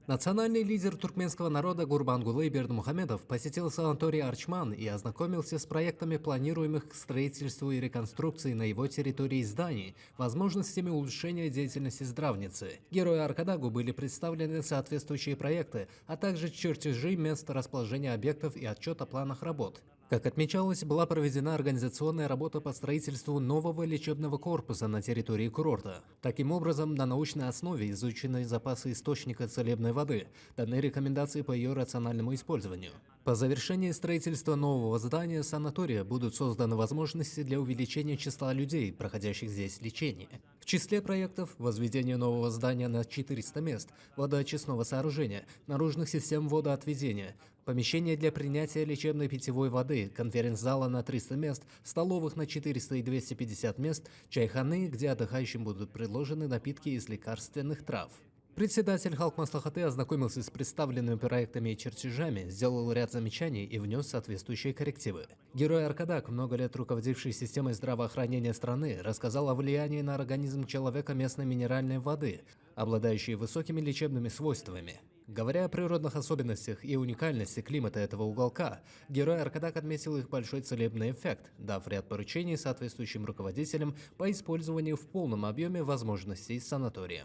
Национальный лидер туркменского народа Гурбангулы Бердмухамедов посетил санаторий Арчман и ознакомился с проектами планируемых к строительству и реконструкции на его территории зданий, возможностями улучшения деятельности здравницы. Герою Аркадагу были представлены соответствующие проекты, а также чертежи места расположения объектов и отчет о планах работ. Как отмечалось, была проведена организационная работа по строительству нового лечебного корпуса на территории курорта. Таким образом, на научной основе изучены запасы источника целебной воды, даны рекомендации по ее рациональному использованию. По завершении строительства нового здания санатория будут созданы возможности для увеличения числа людей, проходящих здесь лечение. В числе проектов – возведение нового здания на 400 мест, водоочистного сооружения, наружных систем водоотведения, помещение для принятия лечебной питьевой воды, конференц-зала на 300 мест, столовых на 400 и 250 мест, чайханы, где отдыхающим будут предложены напитки из лекарственных трав. Председатель Халк-Маслахаты ознакомился с представленными проектами и чертежами, сделал ряд замечаний и внес соответствующие коррективы. Герой Аркадаг, много лет руководивший системой здравоохранения страны, рассказал о влиянии на организм человека местной минеральной воды, обладающей высокими лечебными свойствами. Говоря о природных особенностях и уникальности климата этого уголка, герой Аркадаг отметил их большой целебный эффект, дав ряд поручений соответствующим руководителям по использованию в полном объеме возможностей санатория.